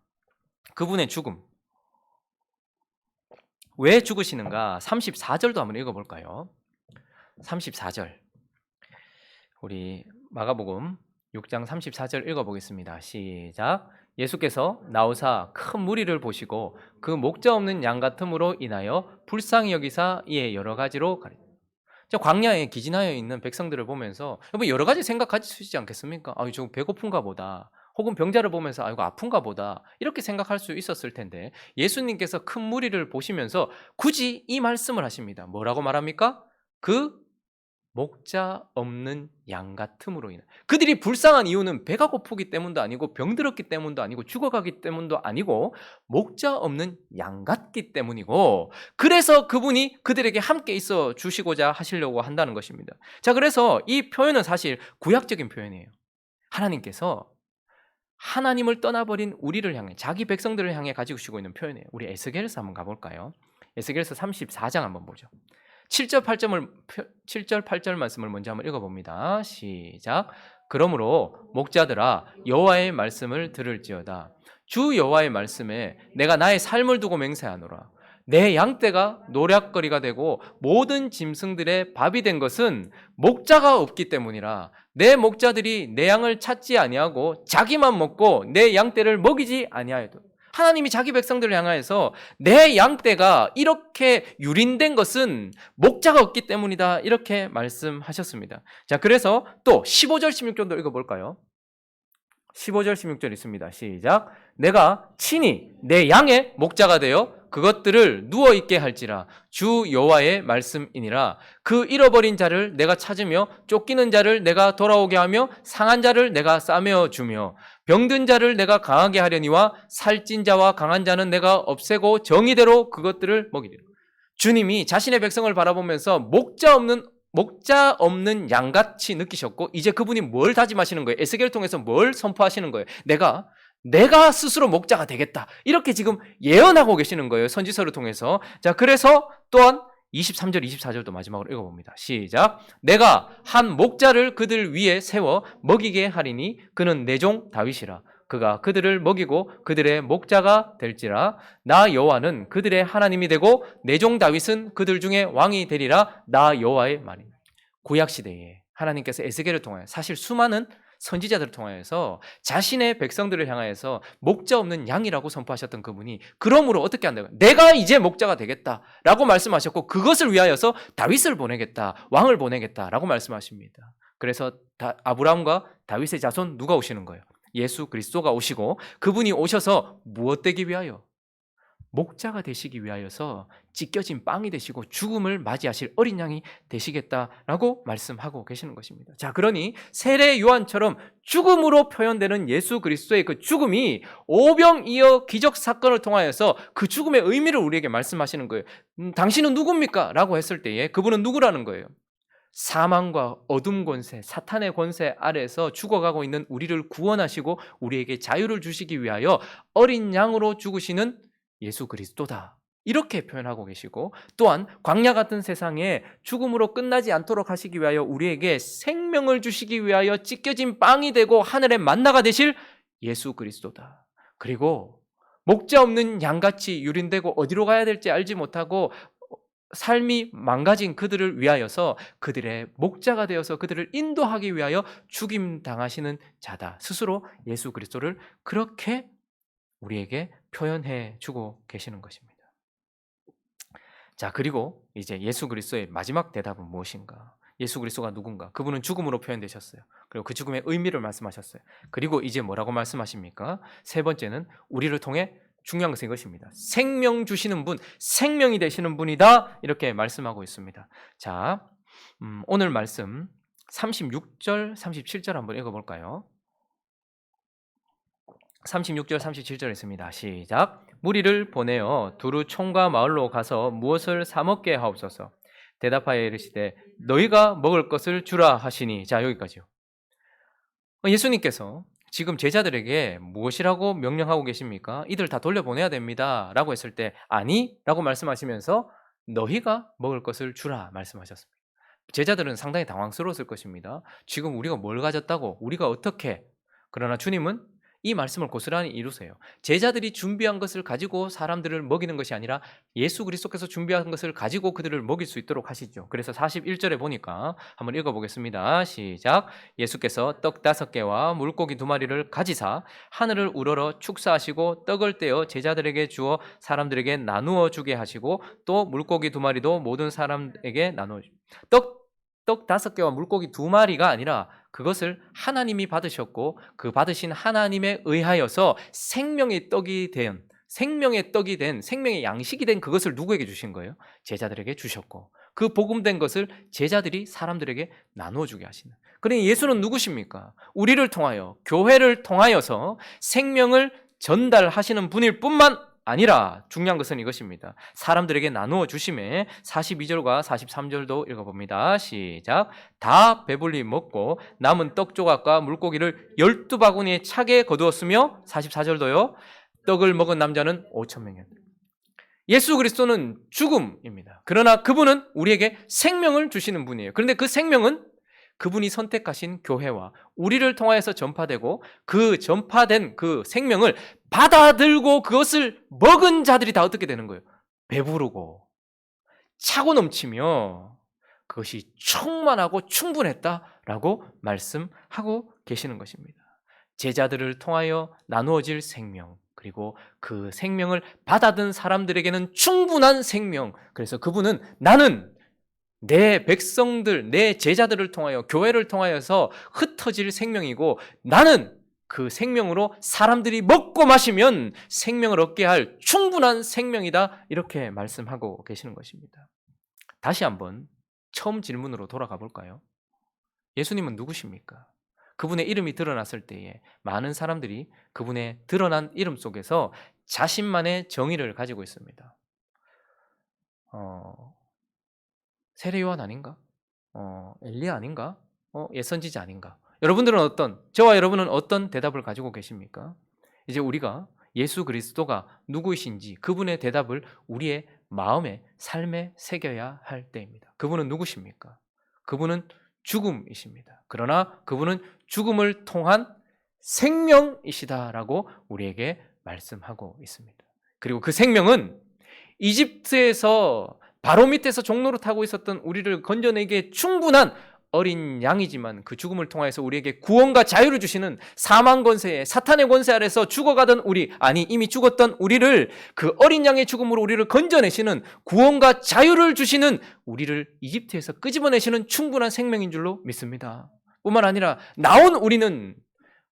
그분의 죽음. 왜 죽으시는가? 34절도 한번 읽어볼까요? 34절. 우리 마가복음 6장 34절 읽어보겠습니다. 시작. 예수께서 나오사 큰 무리를 보시고 그 목자 없는 양 같음으로 인하여 불쌍히 여기사 이에 여러 가지로 가리. 광야에 기진하여 있는 백성들을 보면서 여러분 여러 가지 생각하실 수 있지 않겠습니까? 아, 저 배고픈가 보다. 혹은 병자를 보면서 아, 이거 아픈가 보다. 이렇게 생각할 수 있었을 텐데, 예수님께서 큰 무리를 보시면서 굳이 이 말씀을 하십니다. 뭐라고 말합니까? 그 목자 없는 양 같음으로 인해. 그들이 불쌍한 이유는 배가 고프기 때문도 아니고 병들었기 때문도 아니고 죽어가기 때문도 아니고 목자 없는 양 같기 때문이고, 그래서 그분이 그들에게 함께 있어 주시고자 하시려고 한다는 것입니다. 자, 그래서 이 표현은 사실 구약적인 표현이에요. 하나님께서 하나님을 떠나버린 우리를 향해, 자기 백성들을 향해 가지고 오시고 있는 표현이에요. 우리 에스겔서 한번 가볼까요? 에스겔서 34장 한번 보죠. 7절 8절 말씀을 먼저 한번 읽어봅니다. 시작. 그러므로 목자들아 여호와의 말씀을 들을지어다. 주 여호와의 말씀에 내가 나의 삶을 두고 맹세하노라. 내 양떼가 노략거리가 되고 모든 짐승들의 밥이 된 것은 목자가 없기 때문이라. 내 목자들이 내 양을 찾지 아니하고 자기만 먹고 내 양떼를 먹이지 아니하여도. 하나님이 자기 백성들을 향하여서 내 양떼가 이렇게 유린된 것은 목자가 없기 때문이다, 이렇게 말씀하셨습니다. 자, 그래서 또 15절 16절도 읽어볼까요? 15절 16절 있습니다. 시작. 내가 친히 내 양의 목자가 되어 그것들을 누워있게 할지라. 주 여호와의 말씀이니라. 그 잃어버린 자를 내가 찾으며 쫓기는 자를 내가 돌아오게 하며 상한 자를 내가 싸매어 주며 병든 자를 내가 강하게 하려니와 살찐 자와 강한 자는 내가 없애고 정의대로 그것들을 먹이리라. 주님이 자신의 백성을 바라보면서 목자 없는 양같이 느끼셨고, 이제 그분이 뭘 다짐하시는 거예요? 에스겔을 통해서 뭘 선포하시는 거예요? 내가 스스로 목자가 되겠다, 이렇게 지금 예언하고 계시는 거예요, 선지서를 통해서. 자, 그래서 또한 23절 24절도 마지막으로 읽어봅니다. 시작. 내가 한 목자를 그들 위에 세워 먹이게 하리니 그는 내 종 다윗이라. 그가 그들을 먹이고 그들의 목자가 될지라. 나 여호와는 그들의 하나님이 되고 내 종 다윗은 그들 중에 왕이 되리라. 나 여호와의 말이다. 구약 시대에 하나님께서 에스겔을 통하여, 사실 수많은 선지자들을 통하여서 자신의 백성들을 향하여서 목자 없는 양이라고 선포하셨던 그분이, 그러므로 어떻게 한다고요? 내가 이제 목자가 되겠다라고 말씀하셨고, 그것을 위하여서 다윗을 보내겠다, 왕을 보내겠다라고 말씀하십니다. 그래서 아브라함과 다윗의 자손 누가 오시는 거예요? 예수 그리스도가 오시고, 그분이 오셔서 무엇 되기 위하여? 목자가 되시기 위하여서 찢겨진 빵이 되시고 죽음을 맞이하실 어린 양이 되시겠다라고 말씀하고 계시는 것입니다. 자, 그러니 세례 요한처럼 죽음으로 표현되는 예수 그리스도의 그 죽음이 오병이어 기적 사건을 통하여서 그 죽음의 의미를 우리에게 말씀하시는 거예요. 당신은 누굽니까? 라고 했을 때에 그분은 누구라는 거예요? 사망과 어둠 권세, 사탄의 권세 아래서 죽어가고 있는 우리를 구원하시고 우리에게 자유를 주시기 위하여 어린 양으로 죽으시는 예수 그리스도다, 이렇게 표현하고 계시고, 또한 광야 같은 세상에 죽음으로 끝나지 않도록 하시기 위하여 우리에게 생명을 주시기 위하여 찢겨진 빵이 되고 하늘의 만나가 되실 예수 그리스도다. 그리고 목자 없는 양같이 유린되고 어디로 가야 될지 알지 못하고 삶이 망가진 그들을 위하여서 그들의 목자가 되어서 그들을 인도하기 위하여 죽임 당하시는 자다. 스스로 예수 그리스도를 그렇게 우리에게 표현해 주고 계시는 것입니다. 자, 그리고 이제 예수 그리스도의 마지막 대답은 무엇인가? 예수 그리스도가 누군가? 그분은 죽음으로 표현되셨어요. 그리고 그 죽음의 의미를 말씀하셨어요. 그리고 이제 뭐라고 말씀하십니까? 세 번째는 우리를 통해 중요한 것은 이것입니다. 생명 주시는 분, 생명이 되시는 분이다. 이렇게 말씀하고 있습니다. 자, 오늘 말씀 36절, 37절 한번 읽어볼까요? 36절, 37절 있습니다. 시작. 무리를 보내어 두루 총과 마을로 가서 무엇을 사 먹게 하옵소서. 대답하여 이르시되 너희가 먹을 것을 주라 하시니. 자, 여기까지요. 예수님께서 지금 제자들에게 무엇이라고 명령하고 계십니까? 이들 다 돌려보내야 됩니다 라고 했을 때 아니 라고 말씀하시면서 너희가 먹을 것을 주라 말씀하셨습니다. 제자들은 상당히 당황스러웠을 것입니다. 지금 우리가 뭘 가졌다고, 우리가 어떻게. 그러나 주님은 이 말씀을 고스란히 이루세요. 제자들이 준비한 것을 가지고 사람들을 먹이는 것이 아니라 예수 그리스도께서 준비한 것을 가지고 그들을 먹일 수 있도록 하시죠. 그래서 41절에 보니까 한번 읽어보겠습니다. 시작. 예수께서 떡 5개와 물고기 2마리를 가지사 하늘을 우러러 축사하시고 떡을 떼어 제자들에게 주어 사람들에게 나누어 주게 하시고 또 물고기 2마리도 모든 사람에게 나누어 주시고 떡 5개와 물고기 2마리가 아니라 그것을 하나님이 받으셨고 그 받으신 하나님에 의하여서 생명의 떡이 된 생명의 양식이 된 그것을 누구에게 주신 거예요? 제자들에게 주셨고 그 복음된 것을 제자들이 사람들에게 나누어 주게 하시는. 그러니 예수는 누구십니까? 우리를 통하여 교회를 통하여서 생명을 전달하시는 분일 뿐만 아니라 중요한 것은 이것입니다. 사람들에게 나누어 주심에 42절과 43절도 읽어봅니다. 시작. 다 배불리 먹고 남은 떡 조각과 물고기를 12바구니에 차게 거두었으며 44절도요. 떡을 먹은 남자는 5,000명이었다. 예수 그리스도는 죽음입니다. 그러나 그분은 우리에게 생명을 주시는 분이에요. 그런데 그 생명은 그분이 선택하신 교회와 우리를 통하여서 전파되고 그 전파된 그 생명을 받아들고 그것을 먹은 자들이 다 어떻게 되는 거예요? 배부르고 차고 넘치며 그것이 충만하고 충분했다라고 말씀하고 계시는 것입니다. 제자들을 통하여 나누어질 생명, 그리고 그 생명을 받아든 사람들에게는 충분한 생명. 그래서 그분은 나는 내 백성들, 내 제자들을 통하여 교회를 통하여서 흩어질 생명이고 나는 그 생명으로 사람들이 먹고 마시면 생명을 얻게 할 충분한 생명이다. 이렇게 말씀하고 계시는 것입니다. 다시 한번 처음 질문으로 돌아가 볼까요? 예수님은 누구십니까? 그분의 이름이 드러났을 때에 많은 사람들이 그분의 드러난 이름 속에서 자신만의 정의를 가지고 있습니다. 세례 요한 아닌가? 엘리야 아닌가? 예선지자 아닌가? 저와 여러분은 어떤 대답을 가지고 계십니까? 이제 우리가 예수 그리스도가 누구이신지 그분의 대답을 우리의 마음에, 삶에 새겨야 할 때입니다. 그분은 누구십니까? 그분은 죽음이십니다. 그러나 그분은 죽음을 통한 생명이시다라고 우리에게 말씀하고 있습니다. 그리고 그 생명은 이집트에서 바로 밑에서 종로를 타고 있었던 우리를 건져내기에 충분한 어린 양이지만 그 죽음을 통해서 우리에게 구원과 자유를 주시는 사망 권세에 사탄의 권세 아래서 죽어가던 이미 죽었던 우리를 그 어린 양의 죽음으로 우리를 건져내시는 구원과 자유를 주시는 우리를 이집트에서 끄집어내시는 충분한 생명인 줄로 믿습니다. 뿐만 아니라 나온 우리는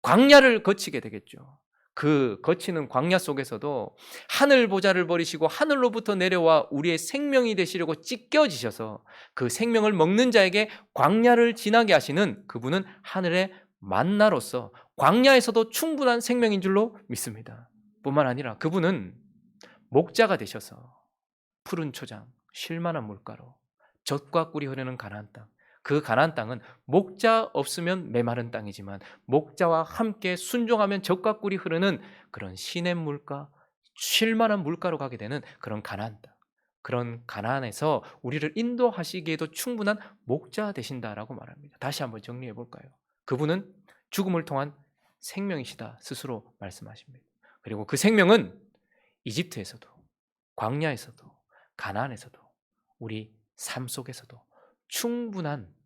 광야를 거치게 되겠죠. 그 거치는 광야 속에서도 하늘 보좌를 버리시고 하늘로부터 내려와 우리의 생명이 되시려고 찢겨지셔서 그 생명을 먹는 자에게 광야를 지나게 하시는 그분은 하늘의 만나로서 광야에서도 충분한 생명인 줄로 믿습니다. 뿐만 아니라 그분은 목자가 되셔서 푸른 초장, 쉴만한 물가로 젖과 꿀이 흐르는 가나안 땅, 그 가나안 땅은 목자 없으면 메마른 땅이지만 목자와 함께 순종하면 젖과 꿀이 흐르는 그런 시냇물가, 쉴만한 물가로 가게 되는 그런 가나안 땅. 그런 가나안에서 우리를 인도하시기에도 충분한 목자 되신다라고 말합니다. 다시 한번 정리해 볼까요? 그분은 죽음을 통한 생명이시다 스스로 말씀하십니다. 그리고 그 생명은 이집트에서도 광야에서도 가나안에서도 우리 삶 속에서도 충분한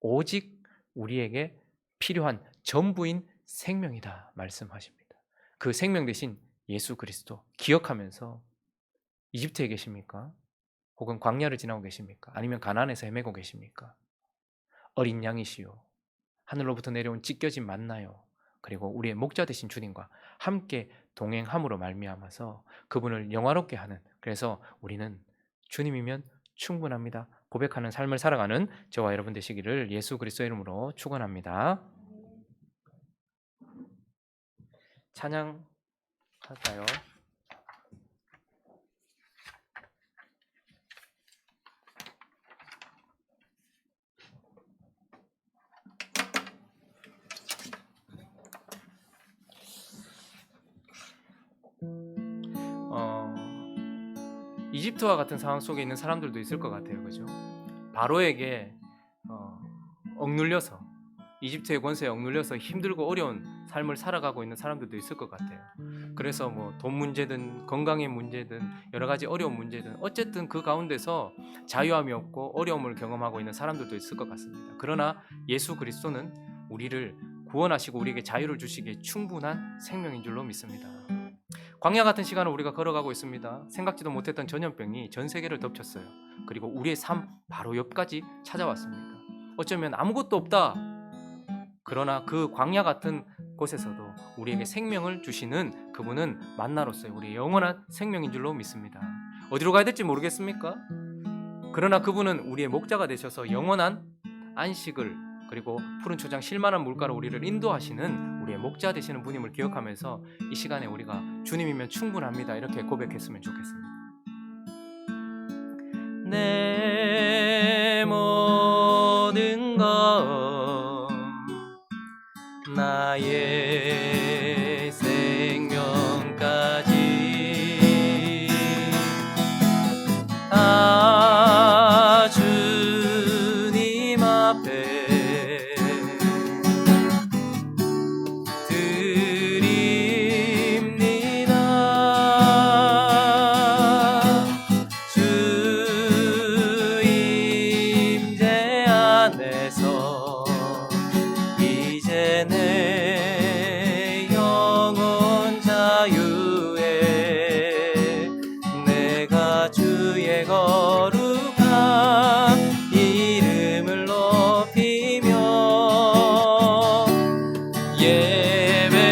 오직 우리에게 필요한 전부인 생명이다 말씀하십니다. 그 생명 대신 예수 그리스도 기억하면서 이집트에 계십니까? 혹은 광야를 지나고 계십니까? 아니면 가나안에서 헤매고 계십니까? 어린 양이시요 하늘로부터 내려온 찢겨진 만나요. 그리고 우리의 목자 되신 주님과 함께 동행함으로 말미암아서 그분을 영화롭게 하는, 그래서 우리는 주님이면 충분합니다 고백하는 삶을 살아가는 저와 여러분 되시기를 예수 그리스도의 이름으로 축원합니다. 찬양할까요? 이집트와 같은 상황 속에 있는 사람들도 있을 것 같아요. 그죠? 바로에게 억눌려서, 이집트의 권세에 억눌려서 힘들고 어려운 삶을 살아가고 있는 사람들도 있을 것 같아요. 그래서 뭐 돈 문제든 건강의 문제든 여러 가지 어려운 문제든 어쨌든 그 가운데서 자유함이 없고 어려움을 경험하고 있는 사람들도 있을 것 같습니다. 그러나 예수 그리스도는 우리를 구원하시고 우리에게 자유를 주시기에 충분한 생명인 줄로 믿습니다. 광야 같은 시간을 우리가 걸어가고 있습니다. 생각지도 못했던 전염병이 전 세계를 덮쳤어요. 그리고 우리의 삶 바로 옆까지 찾아왔습니다. 어쩌면 아무것도 없다. 그러나 그 광야 같은 곳에서도 우리에게 생명을 주시는 그분은 만나로서의 우리의 영원한 생명인 줄로 믿습니다. 어디로 가야 될지 모르겠습니까? 그러나 그분은 우리의 목자가 되셔서 영원한 안식을, 그리고 푸른 초장 실만한 물가로 우리를 인도하시는 우리의 목자 되시는 분임을 기억하면서 이 시간에 우리가 주님이면 충분합니다 이렇게 고백했으면 좋겠습니다. 내 모든 것 나의 생명까지 다 주님 앞에 드립니다. 주 임재 안에서 이제 내 영혼 자유에 내가 주의 거룩한 이름을 높이며 예배하리.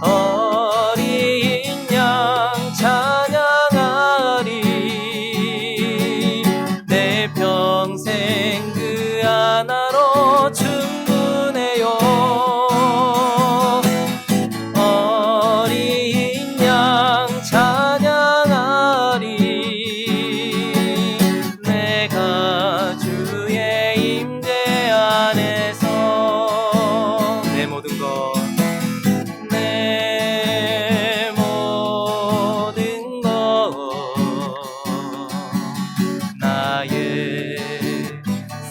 어린 양 찬양하리. 내 평생 그 하나로 충분해요. 어린 양 찬양하리. 내가 주의 임재 안에서 내 모든 것 내 모든 것 나의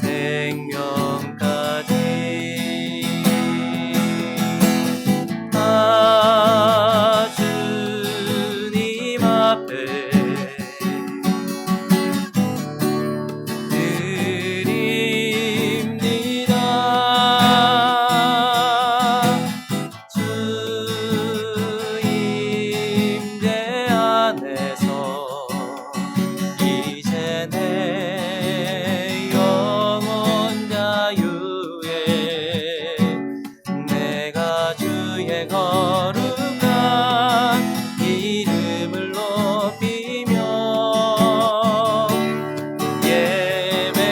생명까지 다 주님 앞에 드립니다. 주 임재 안에서 이제 내 영혼 자유에 내가 주의 거룩한 이름을 높이며 예배하리.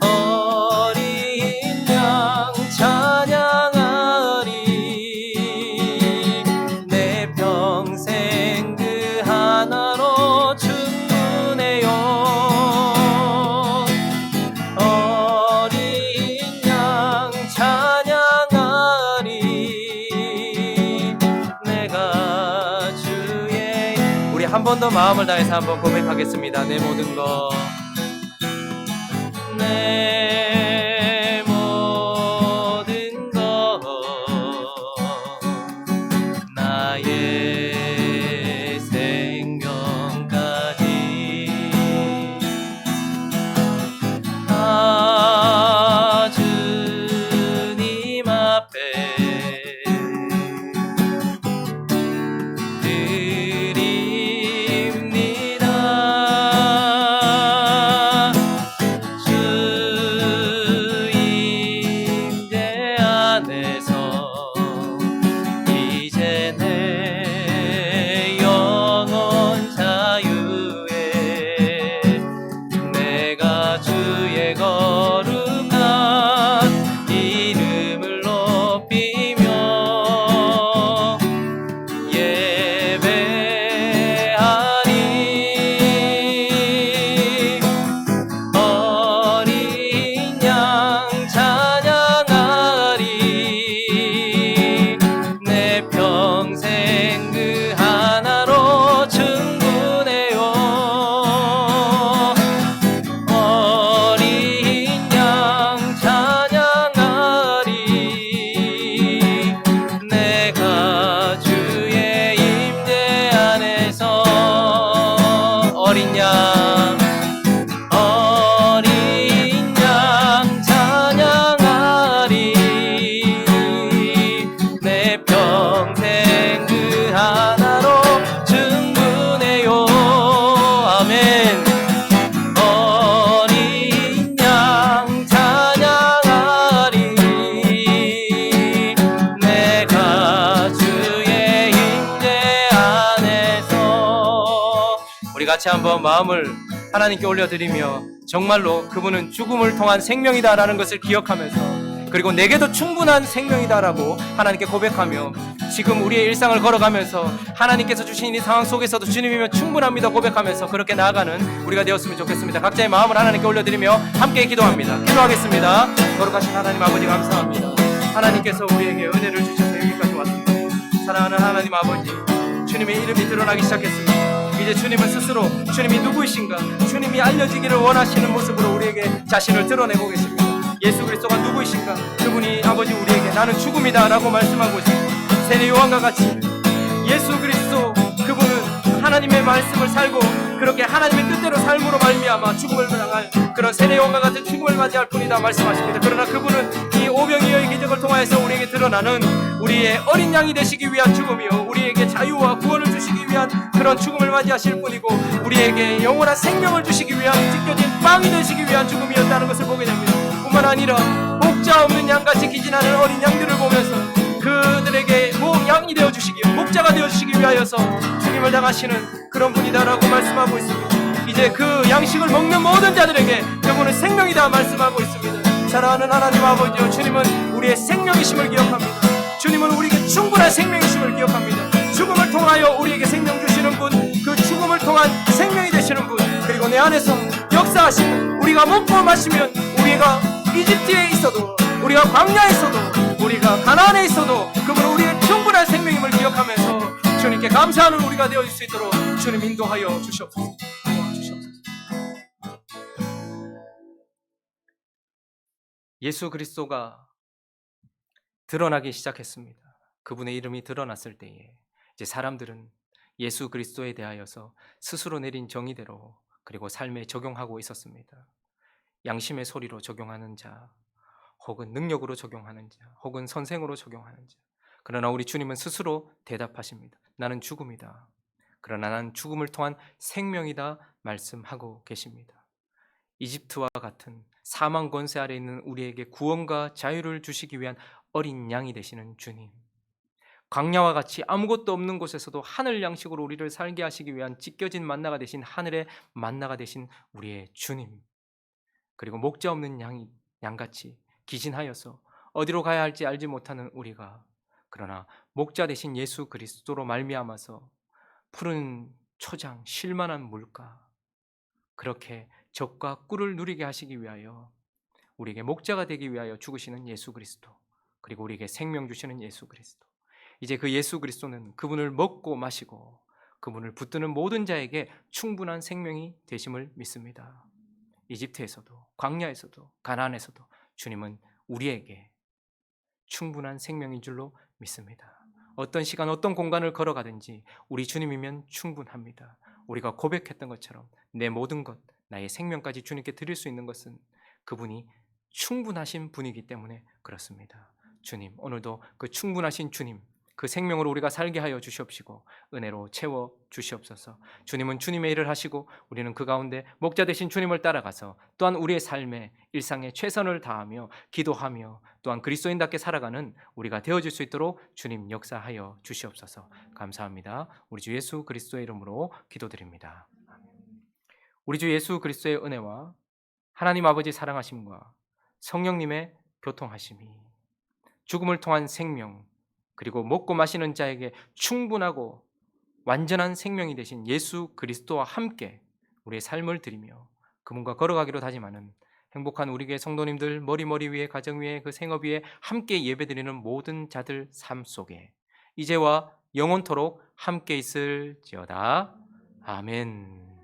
어린 양 찬양하리. 내 평생 그 하나로 충분해요. 어린 양 찬양하리. 내가 주의 우리 한 번 더 마음을 다해서 한번 고백하겠습니다. 내 모든 것 내 모든 것 나의 생명까지 다 주님 앞에 같이 한번 마음을 하나님께 올려드리며 정말로 그분은 죽음을 통한 생명이다라는 것을 기억하면서 그리고 내게도 충분한 생명이다라고 하나님께 고백하며 지금 우리의 일상을 걸어가면서 하나님께서 주신 이 상황 속에서도 주님이면 충분합니다 고백하면서 그렇게 나아가는 우리가 되었으면 좋겠습니다. 각자의 마음을 하나님께 올려드리며 함께 기도합니다. 기도하겠습니다. 거룩하신 하나님 아버지 감사합니다. 하나님께서 우리에게 은혜를 주셔서 여기까지 왔습니다. 사랑하는 하나님 아버지, 주님의 이름이 드러나기 시작했습니다. 이제 주님은 스스로 주님이 누구이신가, 주님이 알려지기를 원하시는 모습으로 우리에게 자신을 드러내고 계십니다. 예수 그리스도가 누구이신가, 그분이 아버지 우리에게 나는 죽음이다 라고 말씀하고 있습니다. 세례 요한과 같이 예수 그리스도 그분은 하나님의 말씀을 살고 그렇게 하나님의 뜻대로 삶으로 말미암아 죽음을 당할 그런 세례 요한과 같은 죽음을 맞이할 뿐이다 말씀하십니다. 그러나 그분은 이 오병이어의 기적을 통하여서 우리에게 드러나는 우리의 어린 양이 되시기 위한 죽음이요, 우리에게 자유와 구원을 주시기 위한 그런 죽음을 맞이하실 뿐이고 우리에게 영원한 생명을 주시기 위한 찢겨진 빵이 되시기 위한 죽음이었다는 것을 보게 됩니다. 뿐만 아니라 목자 없는 양같이 기진하는 어린 양들을 보면서 그들에게 양이 되어주시기, 목자가 되어주시기 위하여서 죽임을 당하시는 그런 분이다라고 말씀하고 있습니다. 이제 그 양식을 먹는 모든 자들에게 그분은 생명이다 말씀하고 있습니다. 사랑하는 하나님 아버지요, 주님은 우리의 생명이심을 기억합니다. 주님은 우리에게 충분한 생명이심을 기억합니다. 죽음을 통하여 우리에게 생명 주시는 분, 그 죽음을 통한 생명이 되시는 분, 그리고 내 안에서 역사하시고 우리가 먹고 마시면 우리가 이집트에 있어도, 우리가 광야에 있어도, 우리가 가나안에 있어도 그분은 우리의 충분한 생명임을 기억하면서 주님께 감사하는 우리가 되어질 수 있도록 주님 인도하여 주시옵소서. 예수 그리스도가 드러나기 시작했습니다. 그분의 이름이 드러났을 때에 이제 사람들은 예수 그리스도에 대하여서 스스로 내린 정의대로 그리고 삶에 적용하고 있었습니다. 양심의 소리로 적용하는 자, 혹은 능력으로 적용하는 자, 혹은 선생으로 적용하는 자. 그러나 우리 주님은 스스로 대답하십니다. 나는 죽음이다. 그러나 나는 죽음을 통한 생명이다 말씀하고 계십니다. 이집트와 같은 사망 권세 아래 있는 우리에게 구원과 자유를 주시기 위한 어린 양이 되시는 주님, 광야와 같이 아무것도 없는 곳에서도 하늘 양식으로 우리를 살게 하시기 위한 찢겨진 만나가 되신 하늘의 만나가 되신 우리의 주님, 그리고 목자 없는 양같이 기진하여서 어디로 가야 할지 알지 못하는 우리가, 그러나 목자 되신 예수 그리스도로 말미암아서 푸른 초장 쉴만한 물가, 그렇게 적과 꿀을 누리게 하시기 위하여 우리에게 목자가 되기 위하여 죽으시는 예수 그리스도, 그리고 우리에게 생명 주시는 예수 그리스도, 이제 그 예수 그리스도는 그분을 먹고 마시고 그분을 붙드는 모든 자에게 충분한 생명이 되심을 믿습니다. 이집트에서도 광야에서도 가나안에서도 주님은 우리에게 충분한 생명인 줄로 믿습니다. 어떤 시간 어떤 공간을 걸어가든지 우리 주님이면 충분합니다. 우리가 고백했던 것처럼 내 모든 것, 나의 생명까지 주님께 드릴 수 있는 것은 그분이 충분하신 분이기 때문에 그렇습니다. 주님, 오늘도 그 충분하신 주님, 그 생명으로 우리가 살게 하여 주시옵시고 은혜로 채워 주시옵소서. 주님은 주님의 일을 하시고 우리는 그 가운데 목자 되신 주님을 따라가서 또한 우리의 삶에 일상에 최선을 다하며 기도하며 또한 그리스도인답게 살아가는 우리가 되어질 수 있도록 주님 역사하여 주시옵소서. 감사합니다. 우리 주 예수 그리스도의 이름으로 기도드립니다. 우리 주 예수 그리스도의 은혜와 하나님 아버지 사랑하심과 성령님의 교통하심이, 죽음을 통한 생명, 그리고 먹고 마시는 자에게 충분하고 완전한 생명이 되신 예수 그리스도와 함께 우리의 삶을 드리며 그분과 걸어가기로 다짐하는 행복한 우리 교회 성도님들, 머리 위에 가정 위에 그 생업 위에 함께 예배드리는 모든 자들 삶 속에 이제와 영원토록 함께 있을지어다. 아멘.